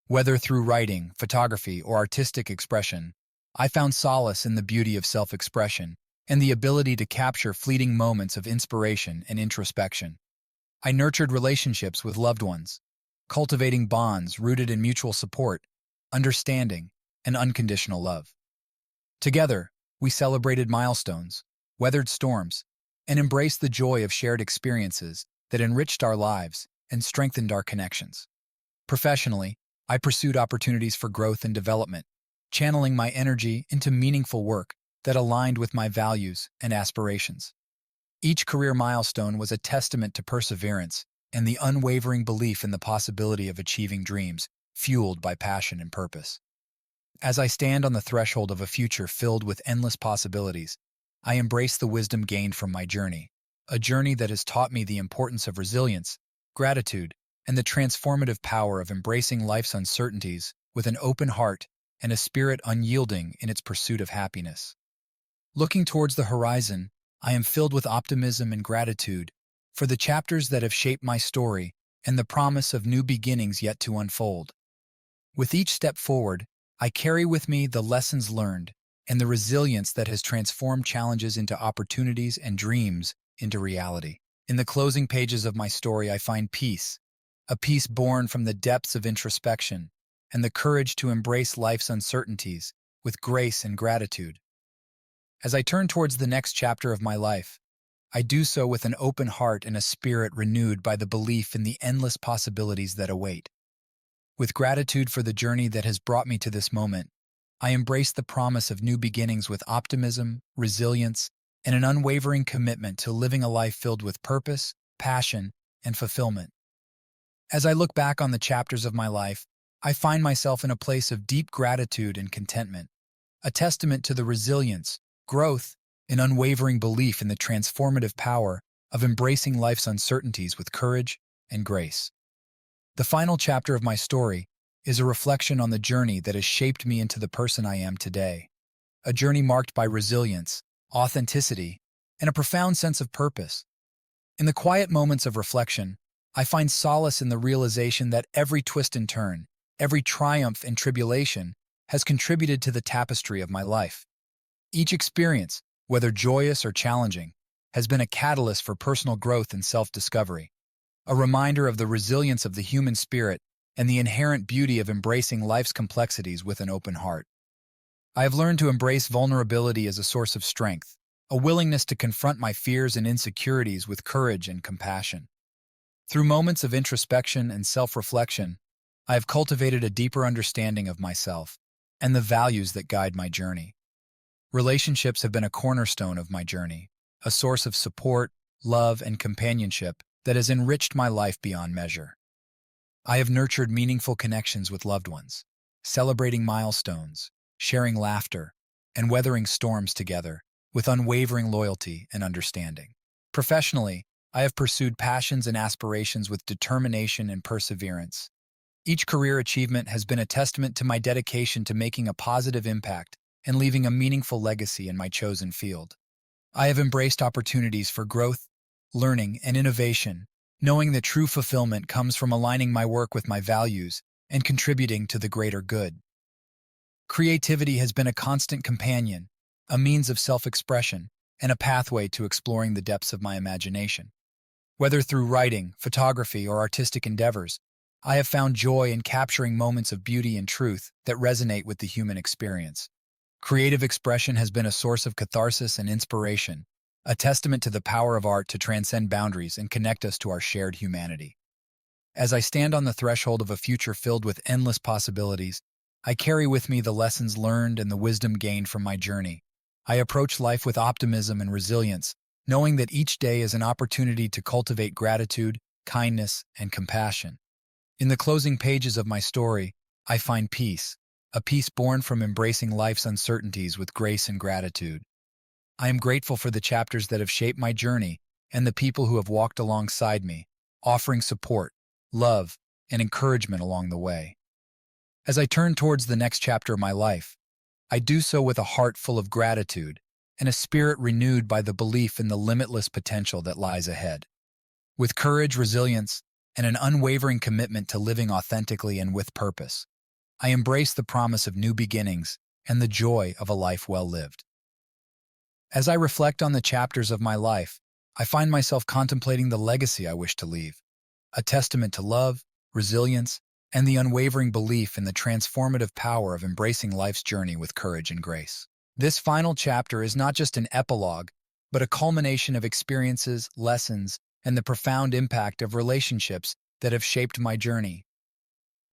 Whether through writing, photography, or artistic expression, I found solace in the beauty of self-expression and the ability to capture fleeting moments of inspiration and introspection. I nurtured relationships with loved ones, cultivating bonds rooted in mutual support, understanding, and unconditional love. Together, we celebrated milestones, weathered storms, and embraced the joy of shared experiences that enriched our lives and strengthened our connections. Professionally, I pursued opportunities for growth and development, channeling my energy into meaningful work that aligned with my values and aspirations. Each career milestone was a testament to perseverance and the unwavering belief in the possibility of achieving dreams fueled by passion and purpose. As I stand on the threshold of a future filled with endless possibilities, I embrace the wisdom gained from my journey, a journey that has taught me the importance of resilience, gratitude, and the transformative power of embracing life's uncertainties with an open heart and a spirit unyielding in its pursuit of happiness. Looking towards the horizon, I am filled with optimism and gratitude for the chapters that have shaped my story and the promise of new beginnings yet to unfold. With each step forward, I carry with me the lessons learned and the resilience that has transformed challenges into opportunities and dreams into reality. In the closing pages of my story, I find peace, a peace born from the depths of introspection and the courage to embrace life's uncertainties with grace and gratitude. As I turn towards the next chapter of my life, I do so with an open heart and a spirit renewed by the belief in the endless possibilities that await. With gratitude for the journey that has brought me to this moment, I embrace the promise of new beginnings with optimism, resilience, and an unwavering commitment to living a life filled with purpose, passion, and fulfillment. As I look back on the chapters of my life, I find myself in a place of deep gratitude and contentment, a testament to the resilience, growth, and unwavering belief in the transformative power of embracing life's uncertainties with courage and grace. The final chapter of my story is a reflection on the journey that has shaped me into the person I am today, a journey marked by resilience, authenticity, and a profound sense of purpose. In the quiet moments of reflection, I find solace in the realization that every twist and turn, every triumph and tribulation, has contributed to the tapestry of my life. Each experience, whether joyous or challenging, has been a catalyst for personal growth and self-discovery, a reminder of the resilience of the human spirit and the inherent beauty of embracing life's complexities with an open heart. I have learned to embrace vulnerability as a source of strength, a willingness to confront my fears and insecurities with courage and compassion. Through moments of introspection and self-reflection, I have cultivated a deeper understanding of myself and the values that guide my journey. Relationships have been a cornerstone of my journey, a source of support, love, and companionship that has enriched my life beyond measure. I have nurtured meaningful connections with loved ones, celebrating milestones, sharing laughter, and weathering storms together with unwavering loyalty and understanding. Professionally, I have pursued passions and aspirations with determination and perseverance. Each career achievement has been a testament to my dedication to making a positive impact and leaving a meaningful legacy in my chosen field. I have embraced opportunities for growth, learning, and innovation, knowing that true fulfillment comes from aligning my work with my values and contributing to the greater good. Creativity has been a constant companion, a means of self-expression, and a pathway to exploring the depths of my imagination. Whether through writing, photography, or artistic endeavors, I have found joy in capturing moments of beauty and truth that resonate with the human experience. Creative expression has been a source of catharsis and inspiration, a testament to the power of art to transcend boundaries and connect us to our shared humanity. As I stand on the threshold of a future filled with endless possibilities, I carry with me the lessons learned and the wisdom gained from my journey. I approach life with optimism and resilience, knowing that each day is an opportunity to cultivate gratitude, kindness, and compassion. In the closing pages of my story, I find peace, a peace born from embracing life's uncertainties with grace and gratitude. I am grateful for the chapters that have shaped my journey and the people who have walked alongside me, offering support, love, and encouragement along the way. As I turn towards the next chapter of my life, I do so with a heart full of gratitude and a spirit renewed by the belief in the limitless potential that lies ahead. With courage, resilience, and an unwavering commitment to living authentically and with purpose, I embrace the promise of new beginnings and the joy of a life well lived. As I reflect on the chapters of my life, I find myself contemplating the legacy I wish to leave, a testament to love, resilience, and the unwavering belief in the transformative power of embracing life's journey with courage and grace. This final chapter is not just an epilogue, but a culmination of experiences, lessons, and the profound impact of relationships that have shaped my journey.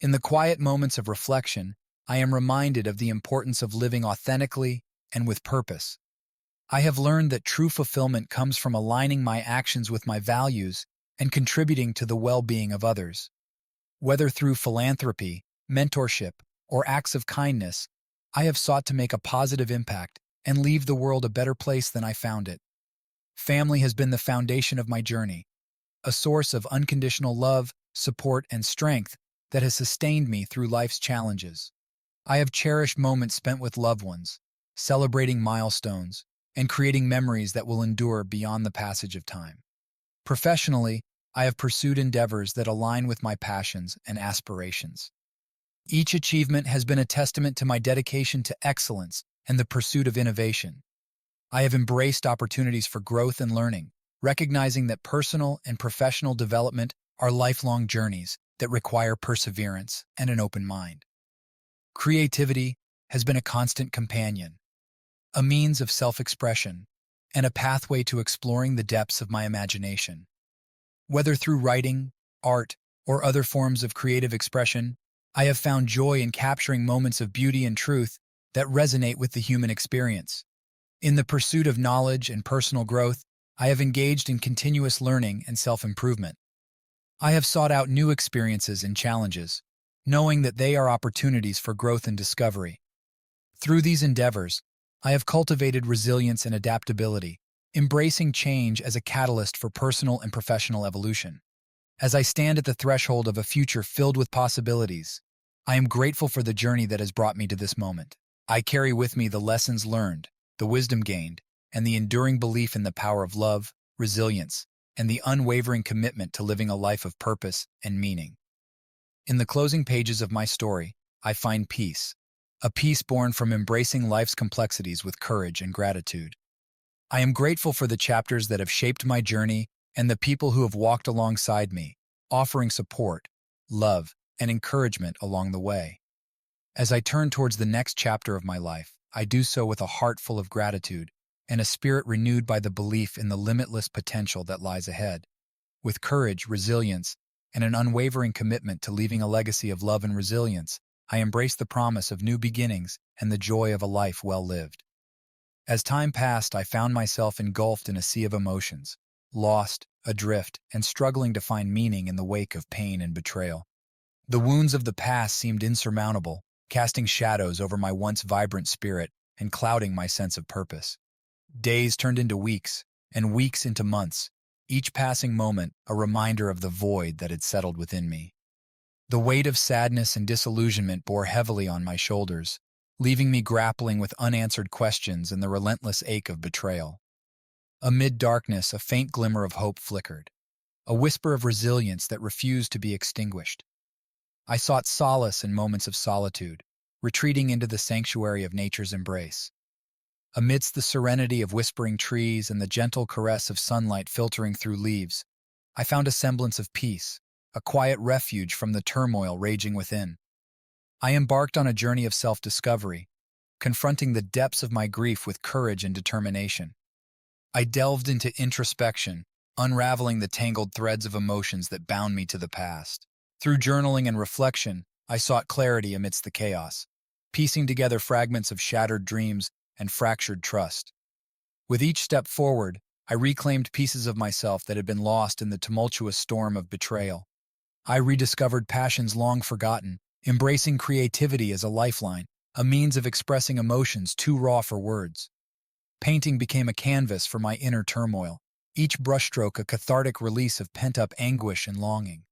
In the quiet moments of reflection, I am reminded of the importance of living authentically and with purpose. I have learned that true fulfillment comes from aligning my actions with my values and contributing to the well-being of others. Whether through philanthropy, mentorship, or acts of kindness, I have sought to make a positive impact and leave the world a better place than I found it. Family has been the foundation of my journey, a source of unconditional love, support, and strength that has sustained me through life's challenges. I have cherished moments spent with loved ones, celebrating milestones, and creating memories that will endure beyond the passage of time. Professionally, I have pursued endeavors that align with my passions and aspirations. Each achievement has been a testament to my dedication to excellence and the pursuit of innovation. I have embraced opportunities for growth and learning, recognizing that personal and professional development are lifelong journeys that require perseverance and an open mind. Creativity has been a constant companion, a means of self-expression, and a pathway to exploring the depths of my imagination. Whether through writing, art, or other forms of creative expression, I have found joy in capturing moments of beauty and truth that resonate with the human experience. In the pursuit of knowledge and personal growth, I have engaged in continuous learning and self-improvement. I have sought out new experiences and challenges, knowing that they are opportunities for growth and discovery. Through these endeavors, I have cultivated resilience and adaptability, embracing change as a catalyst for personal and professional evolution. As I stand at the threshold of a future filled with possibilities, I am grateful for the journey that has brought me to this moment. I carry with me the lessons learned, the wisdom gained, and the enduring belief in the power of love, resilience, and the unwavering commitment to living a life of purpose and meaning. In the closing pages of my story, I find peace, a peace born from embracing life's complexities with courage and gratitude. I am grateful for the chapters that have shaped my journey and the people who have walked alongside me, offering support, love, and encouragement along the way. As I turn towards the next chapter of my life, I do so with a heart full of gratitude and a spirit renewed by the belief in the limitless potential that lies ahead. With courage, resilience, and an unwavering commitment to leaving a legacy of love and resilience, I embrace the promise of new beginnings and the joy of a life well lived. As time passed, I found myself engulfed in a sea of emotions, lost, adrift, and struggling to find meaning in the wake of pain and betrayal. The wounds of the past seemed insurmountable, casting shadows over my once vibrant spirit and clouding my sense of purpose. Days turned into weeks, and weeks into months, each passing moment a reminder of the void that had settled within me. The weight of sadness and disillusionment bore heavily on my shoulders, leaving me grappling with unanswered questions and the relentless ache of betrayal. Amid darkness, a faint glimmer of hope flickered, a whisper of resilience that refused to be extinguished. I sought solace in moments of solitude, retreating into the sanctuary of nature's embrace. Amidst the serenity of whispering trees and the gentle caress of sunlight filtering through leaves, I found a semblance of peace, a quiet refuge from the turmoil raging within. I embarked on a journey of self-discovery, confronting the depths of my grief with courage and determination. I delved into introspection, unraveling the tangled threads of emotions that bound me to the past. Through journaling and reflection, I sought clarity amidst the chaos, piecing together fragments of shattered dreams and fractured trust. With each step forward, I reclaimed pieces of myself that had been lost in the tumultuous storm of betrayal. I rediscovered passions long forgotten, embracing creativity as a lifeline, a means of expressing emotions too raw for words. Painting became a canvas for my inner turmoil, each brushstroke a cathartic release of pent-up anguish and longing.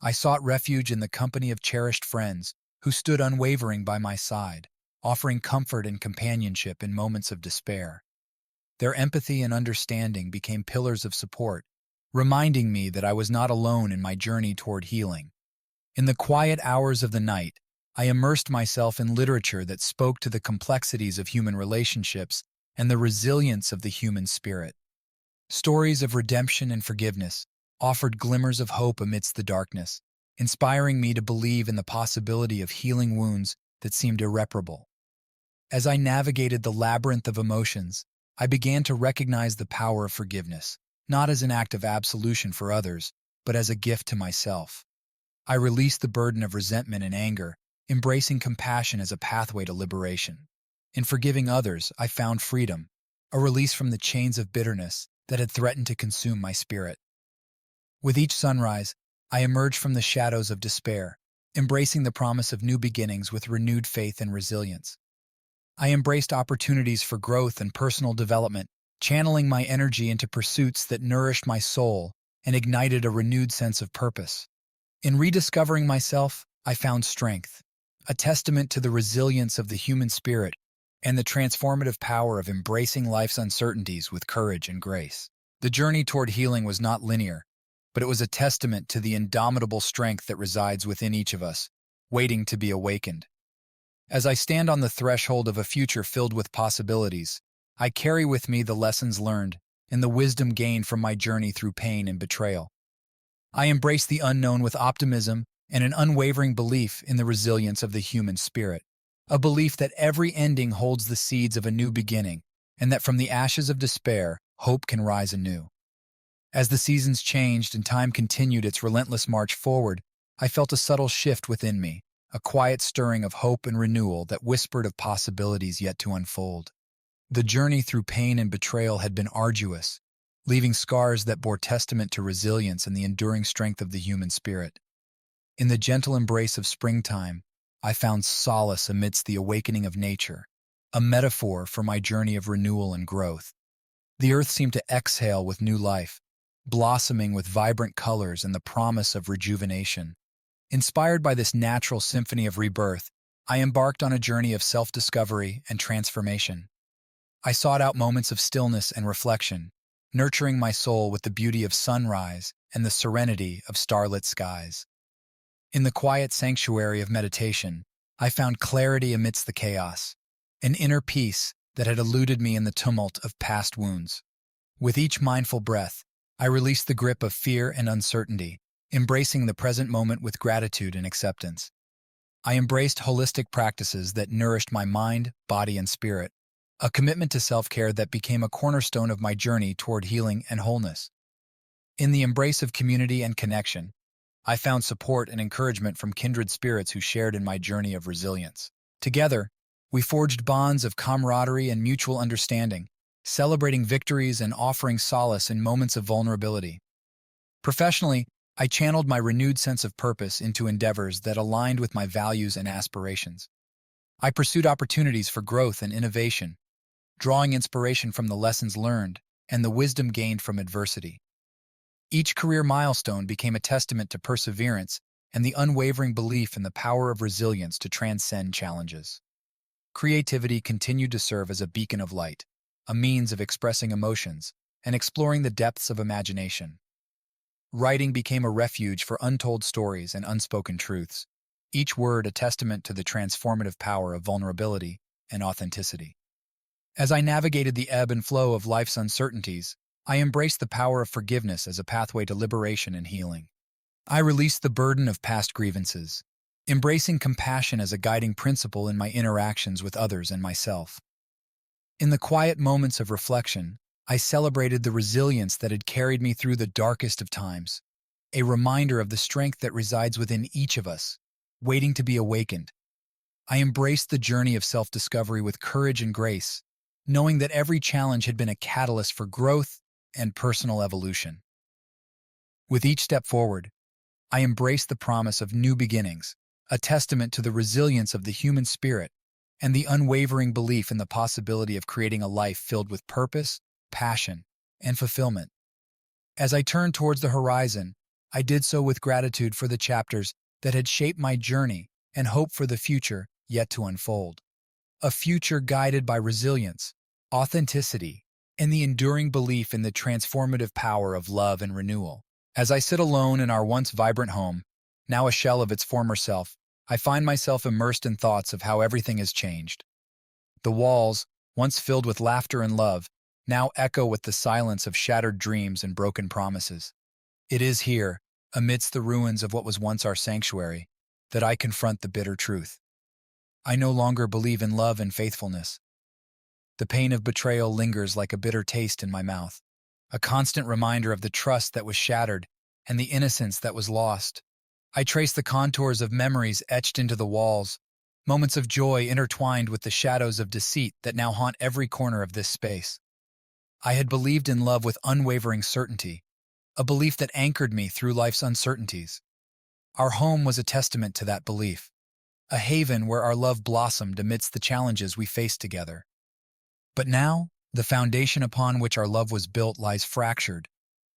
I sought refuge in the company of cherished friends who stood unwavering by my side, offering comfort and companionship in moments of despair. Their empathy and understanding became pillars of support, reminding me that I was not alone in my journey toward healing. In the quiet hours of the night, I immersed myself in literature that spoke to the complexities of human relationships and the resilience of the human spirit. Stories of redemption and forgiveness offered glimmers of hope amidst the darkness, inspiring me to believe in the possibility of healing wounds that seemed irreparable. As I navigated the labyrinth of emotions, I began to recognize the power of forgiveness, not as an act of absolution for others, but as a gift to myself. I released the burden of resentment and anger, embracing compassion as a pathway to liberation. In forgiving others, I found freedom, a release from the chains of bitterness that had threatened to consume my spirit. With each sunrise, I emerged from the shadows of despair, embracing the promise of new beginnings with renewed faith and resilience. I embraced opportunities for growth and personal development, channeling my energy into pursuits that nourished my soul and ignited a renewed sense of purpose. In rediscovering myself, I found strength, a testament to the resilience of the human spirit and the transformative power of embracing life's uncertainties with courage and grace. The journey toward healing was not linear, but it was a testament to the indomitable strength that resides within each of us, waiting to be awakened. As I stand on the threshold of a future filled with possibilities, I carry with me the lessons learned and the wisdom gained from my journey through pain and betrayal. I embrace the unknown with optimism and an unwavering belief in the resilience of the human spirit, a belief that every ending holds the seeds of a new beginning, and that from the ashes of despair, hope can rise anew. As the seasons changed and time continued its relentless march forward, I felt a subtle shift within me, a quiet stirring of hope and renewal that whispered of possibilities yet to unfold. The journey through pain and betrayal had been arduous, leaving scars that bore testament to resilience and the enduring strength of the human spirit. In the gentle embrace of springtime, I found solace amidst the awakening of nature, a metaphor for my journey of renewal and growth. The earth seemed to exhale with new life, blossoming with vibrant colors and the promise of rejuvenation. Inspired by this natural symphony of rebirth, I embarked on a journey of self-discovery and transformation. I sought out moments of stillness and reflection, nurturing my soul with the beauty of sunrise and the serenity of starlit skies. In the quiet sanctuary of meditation, I found clarity amidst the chaos, an inner peace that had eluded me in the tumult of past wounds. With each mindful breath, I released the grip of fear and uncertainty, embracing the present moment with gratitude and acceptance. I embraced holistic practices that nourished my mind, body, and spirit, a commitment to self-care that became a cornerstone of my journey toward healing and wholeness. In the embrace of community and connection, I found support and encouragement from kindred spirits who shared in my journey of resilience. Together, we forged bonds of camaraderie and mutual understanding, celebrating victories and offering solace in moments of vulnerability. Professionally, I channeled my renewed sense of purpose into endeavors that aligned with my values and aspirations. I pursued opportunities for growth and innovation, drawing inspiration from the lessons learned and the wisdom gained from adversity. Each career milestone became a testament to perseverance and the unwavering belief in the power of resilience to transcend challenges. Creativity continued to serve as a beacon of light, a means of expressing emotions and exploring the depths of imagination. Writing became a refuge for untold stories and unspoken truths, each word a testament to the transformative power of vulnerability and authenticity. As I navigated the ebb and flow of life's uncertainties, I embraced the power of forgiveness as a pathway to liberation and healing. I released the burden of past grievances, embracing compassion as a guiding principle in my interactions with others and myself. In the quiet moments of reflection, I celebrated the resilience that had carried me through the darkest of times, a reminder of the strength that resides within each of us, waiting to be awakened. I embraced the journey of self-discovery with courage and grace, knowing that every challenge had been a catalyst for growth and personal evolution. With each step forward, I embraced the promise of new beginnings, a testament to the resilience of the human spirit and the unwavering belief in the possibility of creating a life filled with purpose, passion, and fulfillment. As I turned towards the horizon, I did so with gratitude for the chapters that had shaped my journey and hope for the future yet to unfold. A future guided by resilience, authenticity, and the enduring belief in the transformative power of love and renewal. As I sit alone in our once vibrant home, now a shell of its former self, I find myself immersed in thoughts of how everything has changed. The walls, once filled with laughter and love, now echo with the silence of shattered dreams and broken promises. It is here, amidst the ruins of what was once our sanctuary, that I confront the bitter truth. I no longer believe in love and faithfulness. The pain of betrayal lingers like a bitter taste in my mouth, a constant reminder of the trust that was shattered and the innocence that was lost. I trace the contours of memories etched into the walls, moments of joy intertwined with the shadows of deceit that now haunt every corner of this space. I had believed in love with unwavering certainty, a belief that anchored me through life's uncertainties. Our home was a testament to that belief, a haven where our love blossomed amidst the challenges we faced together. But now, the foundation upon which our love was built lies fractured,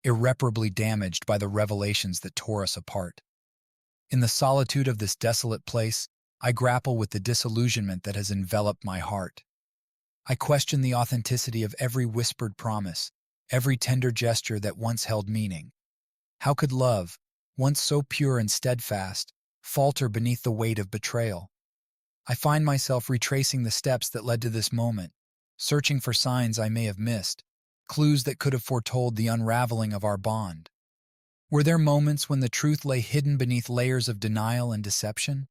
irreparably damaged by the revelations that tore us apart. In the solitude of this desolate place, I grapple with the disillusionment that has enveloped my heart. I question the authenticity of every whispered promise, every tender gesture that once held meaning. How could love, once so pure and steadfast, falter beneath the weight of betrayal? I find myself retracing the steps that led to this moment, searching for signs I may have missed, clues that could have foretold the unraveling of our bond. Were there moments when the truth lay hidden beneath layers of denial and deception?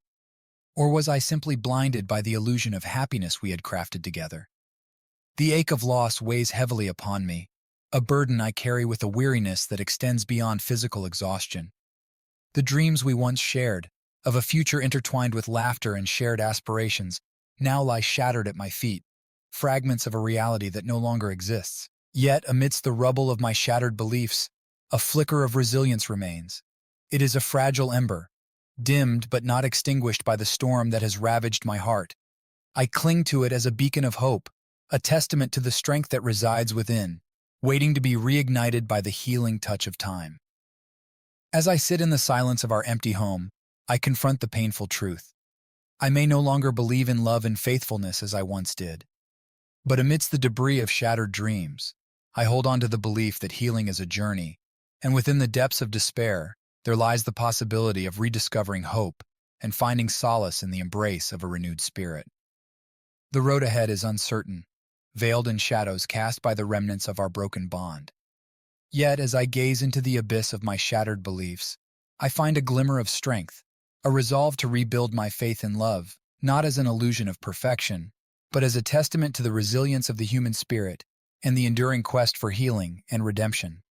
Or was I simply blinded by the illusion of happiness we had crafted together? The ache of loss weighs heavily upon me, a burden I carry with a weariness that extends beyond physical exhaustion. The dreams we once shared, of a future intertwined with laughter and shared aspirations, now lie shattered at my feet, fragments of a reality that no longer exists. Yet, amidst the rubble of my shattered beliefs, a flicker of resilience remains. It is a fragile ember, dimmed but not extinguished by the storm that has ravaged my heart. I cling to it as a beacon of hope, a testament to the strength that resides within, waiting to be reignited by the healing touch of time. As I sit in the silence of our empty home, I confront the painful truth. I may no longer believe in love and faithfulness as I once did. But amidst the debris of shattered dreams, I hold on to the belief that healing is a journey, and within the depths of despair, there lies the possibility of rediscovering hope and finding solace in the embrace of a renewed spirit. The road ahead is uncertain, veiled in shadows cast by the remnants of our broken bond. Yet, as I gaze into the abyss of my shattered beliefs, I find a glimmer of strength, a resolve to rebuild my faith in love, not as an illusion of perfection, but as a testament to the resilience of the human spirit and the enduring quest for healing and redemption.